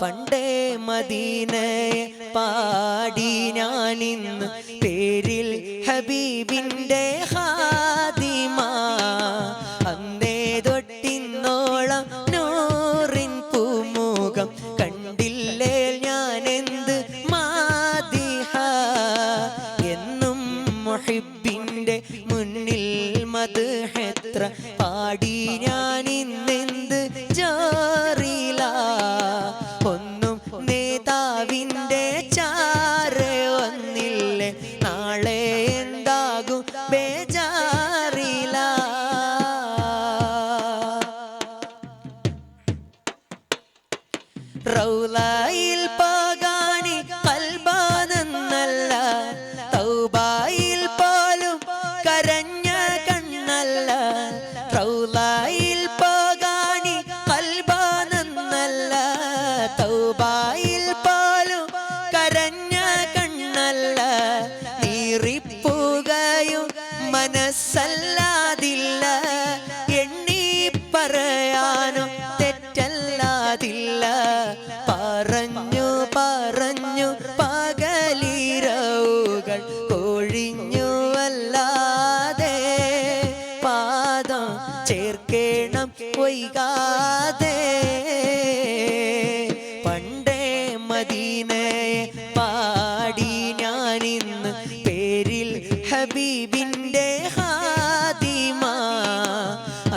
പണ്ടേ മദീനയെ പാടി ഞാനിന്ന് പേരിൽ ഹബീബിൻ്റെ ഖാദിമ. അന്നേ തൊട്ടിന്നോളം നൂറിൻ പൂമുഖം കണ്ടില്ലേ ഞാനെന്ത് മാദിഹ. എന്നും മുഹിബിൻ്റെ മുന്നിൽ മദ്ഹെത്ര പാടി ഞാനിന്നെന്ത് ജാറില. ഒന്നും നേതാവിൻ്റെ ചാരെ വന്നില്ലേ നാളെ എന്താകും ബേജാറില. റൗളയിൽ പോകാനി ഖൽബാനല്ല, തൗബയിൽ പോലും കരഞ്ഞ കണ്ണല്ല. റൗളയിൽ പോകാനി ഖൽബാനല്ല, തൗബയിൽ പോലും കരഞ്ഞ കണ്ണല്ല. നീറിപ്പുകയും മനസ്സല്ലാതില്ല, എണ്ണി പറയാനോ തെറ്റല്ലാതില്ല. പറഞ്ഞു പറഞ്ഞു പകലിരവുകൾ കൊഴിഞ്ഞു വല്ലാതെ, പാദം ചേർക്കേണം വൈകാതെ. പണ്ടേ മദീനയെ പാടി ഞാനിന്ന് പേരിൽ ഹബീബിൻ്റെ ഖാദിമ.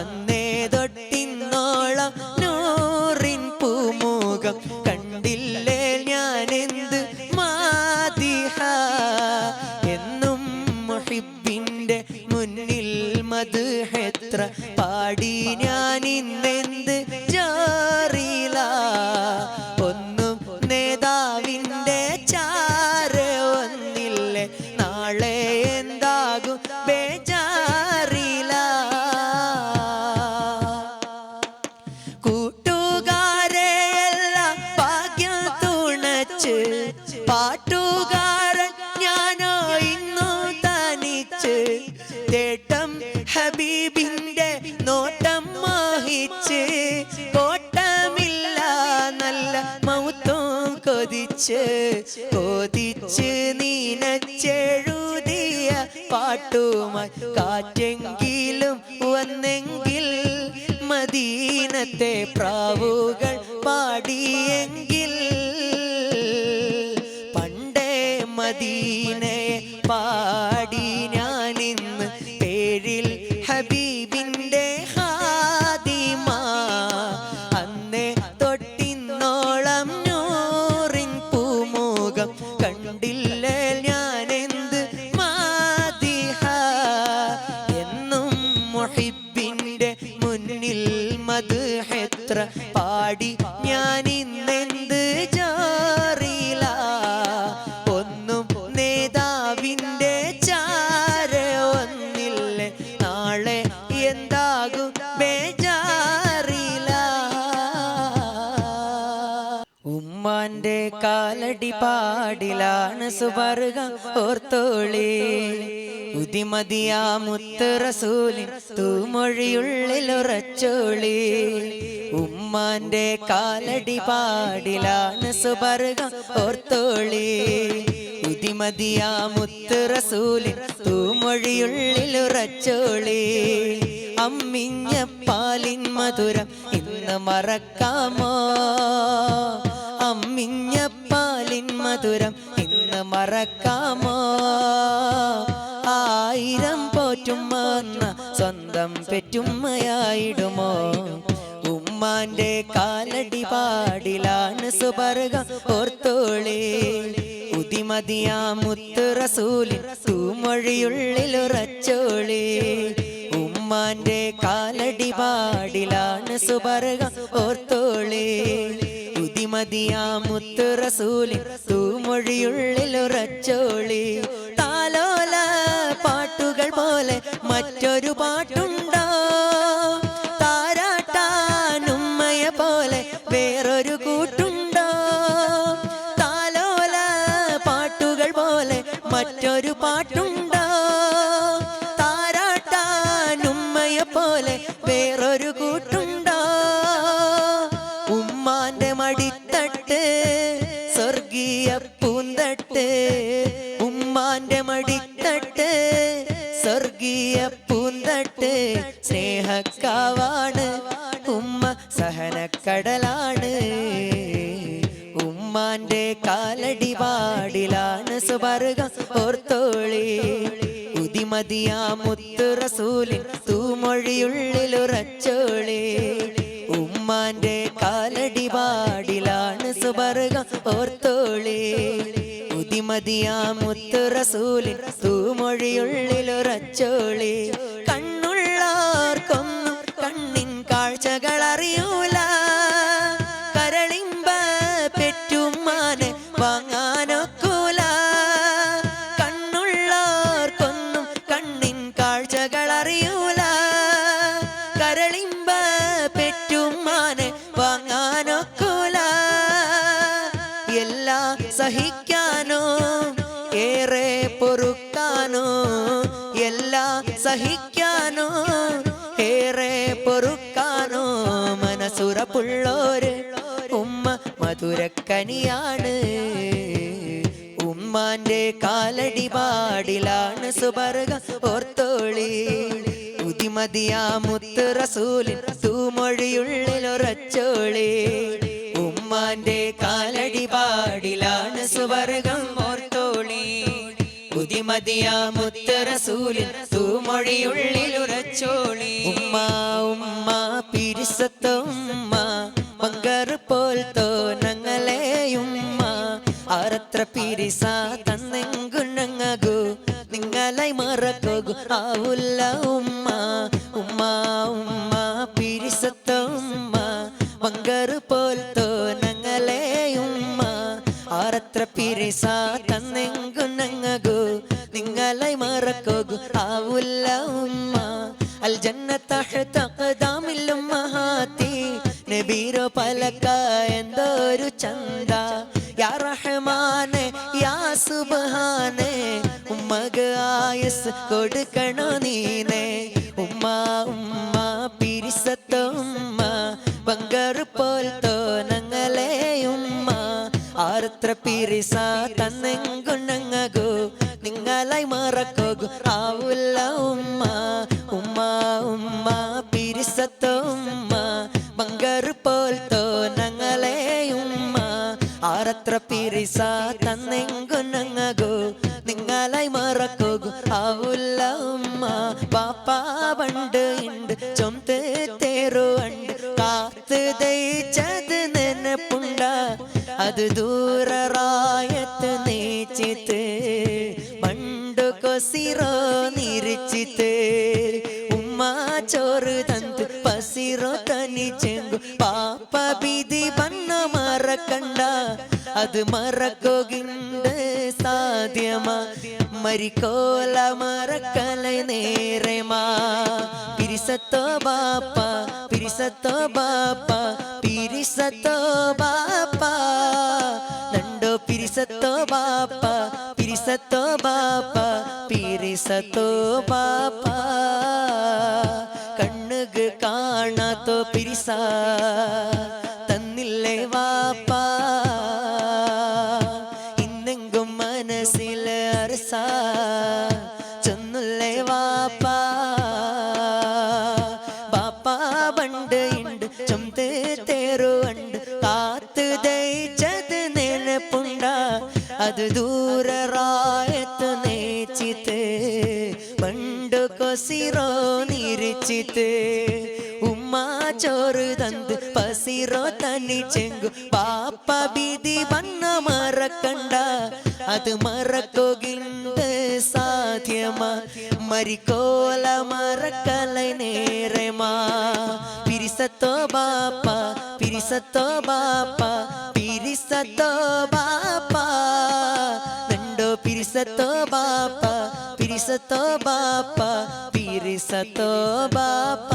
അന്നേ തൊട്ടിന്നോളം നൂറിൻ പൂമുഖം കണ്ടില്ലേ ഞാനെന്ത് മാദിഹ. എന്നും മുഹിബിൻ്റെ മുന്നിൽ മദ്ഹെത്ര പാടി ഞാനിന്നെന്ത് ജാറില. ഒന്നും നേതാവിൻ്റെ ചാരെ വന്നില്ലേ നാളെ എന്താകും ബേജാറില. കൂട്ടുകാരെയെല്ലാം ഭാഗ്യം തുണച്ച്, പാട്ടുകാരൻ ഞാനോ ഇന്നു തനിച്ച്. തേട്ടം ഹബീബിൻ്റെ നോട്ടം മോഹിച്ച്, കോട്ടമില്ല നല്ല മൗത്തും കൊതിച്ച്. കൊതിച്ച് നീനച്ചെഴുതിയ പാട്ടുമായി കാറ്റെങ്കിലും വന്നെങ്കിൽ, മദീനത്തെ പ്രാവുകൾ പാടിയെങ്കിൽ. പണ്ടേ മദീനയെ പാടി ഞാനിന്ന് പേരിൽ ഹബീബിൻ്റെ ഖാദിമ. അന്നേ തൊട്ടിന്നോളം നൂറിൻ പൂമുഖം കണ്ടില്ലേ ഞാനെന്ത് മാദിഹ. എന്നും മുഹിബിൻ്റെ മുന്നിൽ മദ്ഹെത്ര പാടി ഞാനിന്നെന്ത് ജാറില. ഒന്നും നേതാവിൻ്റെ ചാരെ വന്നില്ലേ നാളെ എന്താകും ബേജാറില. ഉമ്മാന്റെ കാലടി പാടിലാണ് സുബർഗം ഓർത്തോളി. ഉദിമതിയാ മുത്ത് റസൂലിൻ തൂമൊഴിയുള്ളിലുറച്ചോളി. ഉമ്മാന്റെ കാലടി പാടിലാണ് സുബർഗം ഓർത്തോളി. ഉദിമതിയാ മുത്ത് റസൂലിൻ തൂമൊഴിയുള്ളിലുറച്ചോളി. അമ്മിഞ്ഞ പാലിൻ മധുരം ഇന്ന് മറക്കാമോ? അമ്മിഞ്ഞ പാലിൻ മധുരം ഇന്ന് മറക്കാമോ? ആയിരം പോറ്റുമ്മ സ്വന്തം പെറ്റുമ്മയായിടുമോ? ഉമ്മാന്റെ കാലടി പാടിലാണ് സുബർഗം ഓർത്തോളി. ഉദിമതിയാ മുത്ത് റസൂലിൻ തൂമൊഴിയുള്ളിലുറച്ചോളി. ഉമ്മാന്റെ കാലടി പാടിലാണ് സുബർഗം ഓർത്തോളി. ഉദിമതിയാ മുത്ത് റസൂലിൻ തൂമൊഴിയുള്ളിലുറച്ചോളി. താലോല പാട്ടുകൾ പോലെ മറ്റൊരു പാട്ടുണ്ടോ? താരാട്ടാനുമ്മയെ പോലെ വേറൊരു കൂട്ടുണ്ടോ? താലോല പാട്ടുകൾ പോലെ മറ്റൊരു പാട്ടുണ്ടോ? താരാട്ടാനുമ്മയെ പോലെ വേറൊരു കൂട്ടുണ്ടോ? ഉമ്മാന്റെ മടിത്തട്ട് ഉമ്മാന്റെ കാലടി പാടിലാണ് സുവർഗം ഓർത്തോളി. ഉദിമതിയാ മുത്തു റസൂലിൻ തൂമൊഴിയുള്ളിലുറച്ചോളി. ഉമ്മാന്റെ കാലടി പാടിലാണ് സുവർഗം ഓർത്തോളി. ഉദിമതിയാ മുത്തു റസൂലിൻ തൂമൊഴിയുള്ളിലുറച്ചോളി. കണ്ണുള്ളവർക്കൊന്നും കണ്ണിൻ കാഴ്ചകൾ അറിയൂല. കരളിമ്പ പെറ്റുമ്മാനെ വാങ്ങാനൊക്കൂല. കണ്ണുള്ളവർക്കൊന്നും കണ്ണിൻ കാഴ്ചകൾ അറിയൂല. കരളിമ്പ പെറ്റുമ്മാനെ വാങ്ങാനൊക്കൂല. എല്ലാം സഹിക്കാനോ ഏറെ പൊറുക്കാനോ, എല്ലാം സഹിക്കാനോ ഏറെ പൊറുക്കാനോ മനസ്സുറപ്പുള്ളോര് ഉമ്മ മധുരക്കനിയാണ്. ഉമ്മാന്റെ കാലടി പാടിലാണ് സുവർഗം ഓർത്തോളി. ഉദിമതിയാ മുത്ത് റസൂലിൻ തൂമൊഴിയുള്ളിലുറച്ചോളി. ഉമ്മാന്റെ കാലടി പാടിലാണ് സുവർഗം ഓർത്തോളി. ഉദിമതിയാ മുത്ത് റസൂലിൻ തൂമൊഴിയുള്ളിലുറച്ചോളി. ഉമ്മ ഉമ്മ പിരിസത്ത ഉമ്മ മങ്കർ പോൽത്തോ ഞങ്ങളെയുമ്മ. ആരത്ര പിരിസ തന്നെങ്കുണങ്ങു നിങ്ങളെ മറക്കോകു ആവുല്ല ഉമ്മ. ഉമ്മ ഉമ്മ പിരിസത്ത ഉമ്മ മങ്കർ പോൽത്തോ ഞങ്ങളെയുമ്മ. ആരത്ര പിരിസ തന്നെങ്കുണങ്ങു നിങ്ങളെ മറക്കോകു ആവുല്ല ഉമ്മ. അൽ ജന്നത തഹ്ത ഖദാമിൽ ഉമ്മഹാത്തി. നബീരോ പലക എന്തൊരു ചന്ത. യാ റഹ്മാനെ യാ സുബ്ഹാനെ ഉമ്മക്ക് ആയുസ് കൊടുക്കണോ നീനെ. ഉമ്മ ഉമ്മ പിരിസത്ത ഉമ്മ ബങ്കർ പോൽത്തോ ഞങ്ങളെ ഉമ്മ. ആരത്ര പിരിസ തന്നെങ്കുണങ്ങു നിങ്ങളെ മറക്കോകു ആവുല്ല ഉമ്മ. ഉമ്മ ഉമ്മ പിരിസത്ത ഉമ്മ ബങ്കർ പോൽത്തോ ഞങ്ങളെ ഉമ്മ. ആരത്ര പിരിസ തന്നെങ്കുണങ്ങു നിങ്ങളെ മറക്കോകു ആവുല്ല ഉമ്മ. പാപ്പാ പണ്ട് ഉണ്ട് ചൊന്ത് തേറുണ്ട് കാത്ത് ദയിച്ചത് നെനപ്പുണ്ട. അത് ദൂരറായത്ത് നീച്ചിത്ത് മണ്ടു കൊസിറോ നിരിച്ചിത്ത്. ഉമ്മ ചോറ് തന്ത് പസിറോ തനിച്ചെങ്കു പാപ്പ ബിതി പന്ന മറക്കണ്ട. അത് മറക്കോകിണ്ട് സാധ്യമാ മരിക്കോല മറക്കலை നേരമാ. പിരിസത്തോ ബാപ്പ പിരിസത്തോ ബാപ്പ പിരിസത്തോ ബാപ്പ. നണ്ടോ പിരിസത്തോ ബാപ്പ പിരിസത്തോ ബാപ്പ പിരിസത്തോ ബാപ്പ. കണ്ണുക്ക് കാണാത്തോ പിരിസ തന്നില്ലേ വാപ്പ. ഇന്നെങ്കും മനസ്സിലെ അരസ ചെന്നുല്ലേ വാപ്പ. ബാപ്പ പണ്ട് ഉണ്ട് ചൊന്ത് തേറുണ്ട് കാത്ത് ദയിച്ചത് നെനപ്പുണ്ട. അത് ദൂരറായത്ത് നേച്ചിത്ത് മണ്ടു കൊസിറോ നിരിച്ചിത്ത്. ഉമ്മ ചോറ് തന്ത് പസിറോ തനിച്ചെങ്കു പാപ്പ ബിതി വന്ന മറക്കണ്ട. അത് മറക്കോകിണ്ട് സാധ്യമാ മരിക്കോല മറക്കலை നേരമാ. പിരിസത്തോ ബാപ്പ പിരിസത്തോ ബാപ്പ പിരിസത്തോ ബാപ്പ. നണ്ടോ പിരിസത്തോ ബാപ്പ പിരിസത്തോ ബാപ്പ പിരിസത്തോ ബാപ്പ.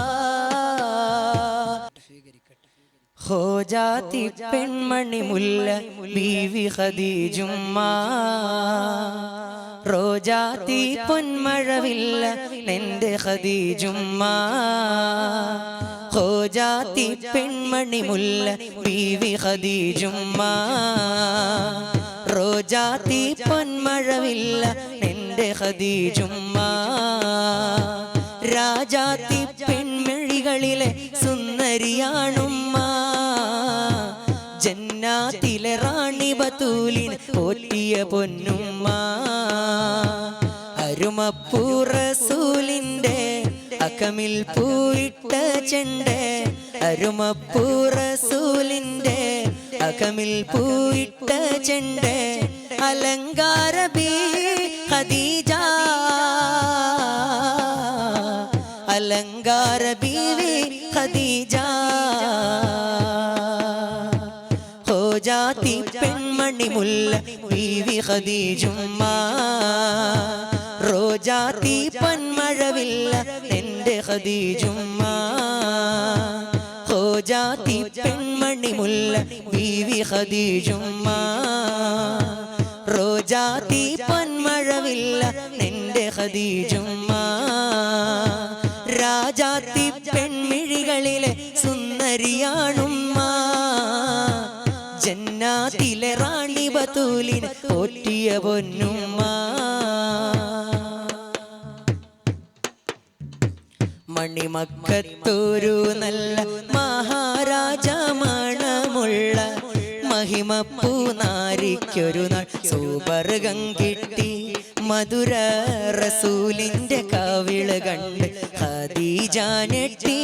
ഹോ ജാതി പെൺമണി മുല്ല ബീവി ഖദീജുമ്മ. റോജാത്തി പൊന്മഴവില്ല നിന്റെ ഖദീജുമ്മ. ഹോ ജാതി പെൺമണി മുല്ല ബീവി ഖദീജുമ്മ. റോജാത്തി പൊന്മഴവില്ല നിന്റെ ഖദീജുമ്മ. രാജാത്തി പെൺമിഴികളിലെ സുന്ദരിയാണുമ്മ. ജന്ന ജന്നാത്തിലെ റാണി ബത്തൂലിന് പോറ്റിയ പൊന്നുമ്മ അരുമപ്പൂ റസൂലിന്റെ അകമിൽ പൂയിട്ട ചെണ്ട് അരുമപ്പൂ റസൂലിന്റെ അകമിൽ പൂയിട്ട ചെണ്ട് അലങ്കാര ബീവി ഖദീജ അലങ്കാര ബീവി ഖദീജ ഹോ ജാതി പെൺമണി മുല്ല ബീവി ഖദീജുമ്മ റോജാത്തി പൊന്മഴവില്ല എൻ്റെ ഖദീജുമ്മ ഹോ ജാതി പെൺമണി മുല്ല ബീവി ഖദീജുമ്മ റോജാത്തി പൊന്മഴവില്ല എൻ്റെ ഖദീജുമ്മ രാജാത്തി പെൺമിഴികളിലെ സുന്ദരിയാണുമ്മ ജന്നാത്തിലെ റാണി ബത്തൂലിന് പോറ്റിയ പൊന്നുമ്മ മണിമക്കത്തൊരു നല്ല മഹാരാജ മണമുള്ള മഹിമപ്പൂ നാരിക്കൊരു നാൾ സൂപർഗം കിട്ടി മധുര റസൂലിന്റെ കവിള് കണ്ട് ഖദീജ ഞെട്ടി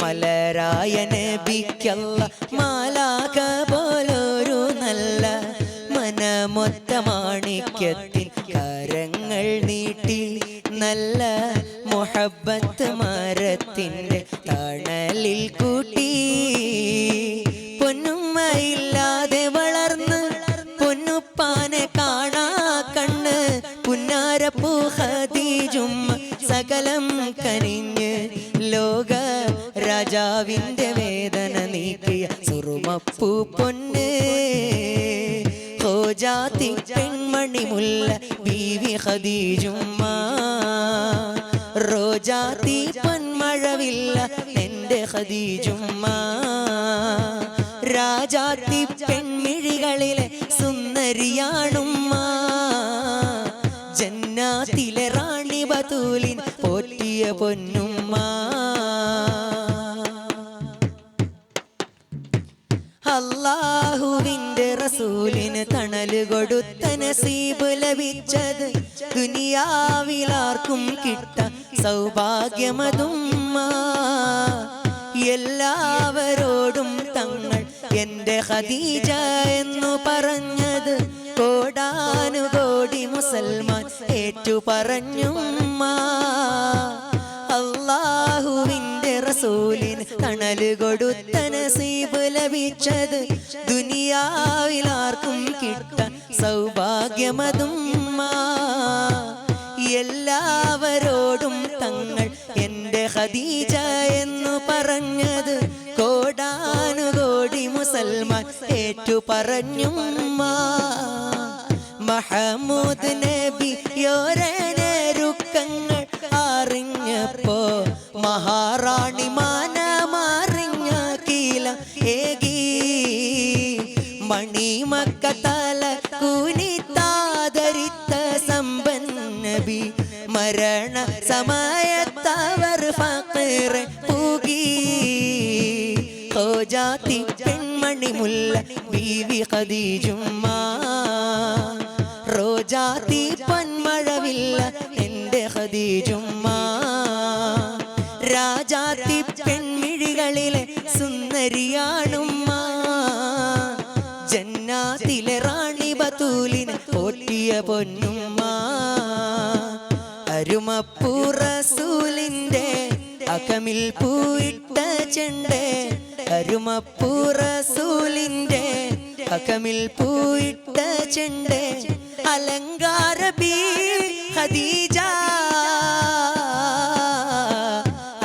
മലരായ നബിക്കല്ല മാലാക പോലൊരു നല്ല മനമൊത്ത മാണിക്യത്തിൻ കരങ്ങൾ നീട്ടി നല്ല മുഹബ്ബത്ത് മരത്തിന്റെ തണലിൽ കൂട്ടി പൊന്നുമ്മയില്ലാതെ വളർന്ന് പൊന്നുപ്പാനെ കാണാ കണ്ണ് പുന്നാരപ്പൂ ഖദീജുമ്മ സകലം കനിഞ്ഞ് ലോക രാജാവിന്റെ വേദന നീക്കിയ സുറുമപ്പൂ പൊന്ന് ഹോ ജാതി പെൺമണി മുല്ല ബീവി ഖദീജുമ്മ റോജാത്തി പൊന്മഴവില്ല എൻ്റെ ഖദീജുമ്മ രാജാത്തി പെൺമിഴികളിലെ സുന്ദരിയാണുമ്മ ജന്നാത്തിലെ റാണി ബത്തൂലിൻ പോറ്റിയ പൊന്നുമ്മ അല്ലാഹുവിന്റെ റസൂലിന് തണല് കൊടുത്ത നസീബ് ലഭിച്ചത് ദുനിയാവിലാർക്കും കിട്ട സൗഭാഗ്യമതുമ്മ എല്ലാവരോടും തങ്ങൾ എൻ്റെ ഖദീജ എന്നു പറഞ്ഞത് കോടാനുകോടി മുസൽമാൻ ഏറ്റു പറഞ്ഞുമ്മ അല്ലാഹുവിന്റെ റസൂലിന് തണല് കൊടുത്ത നസീബ് ലഭിച്ചത് ദുനിയാവിലാർക്കും കിട്ടാൻ സൗഭാഗ്യമതുമ്മ എല്ലാവരോടും തങ്ങൾ എൻ്റെ ഖദീജ എന്നു പറഞ്ഞത് കോടാനുകോടി മുസൽമാൻ ഏറ്റു പറഞ്ഞുമ്മ മഹമൂദ് നബിയോരനരുക്കങ്ങൾ അറിഞ്ഞപ്പോ മഹാറാണി മാനമറിഞ്ഞ കീല ഏകി മണിമക്ക തല കുനിത്താദരിത്ത സമ്പന്നബി മരണ സമയത്തവർ ഫഖീർ പൂകി ഹോ ജാതി പെൺമണി മുല്ല ബീവി ഖദീജുമ്മ റോജാത്തി പൊന്മഴവില്ല എൻ്റെ ഖദീജുമ്മ രാജാത്തി പെൺമിഴികളിലെ സുന്ദരിയാണുമ്മ ജന്നാത്തിലെ റാണി ബത്തൂലിന് പോറ്റിയ പൊന്നുമ്മ അരുമപ്പൂ റസൂലിന്റെ അകമിൽ പൂയിട്ട ചെണ്ട് അരുമപ്പൂ റസൂലിന്റെ അകമിൽ പൂയിട്ട ചെണ്ട് അലങ്കാര ബീവി ഖദീജ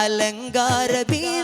അലങ്കാര ബീവി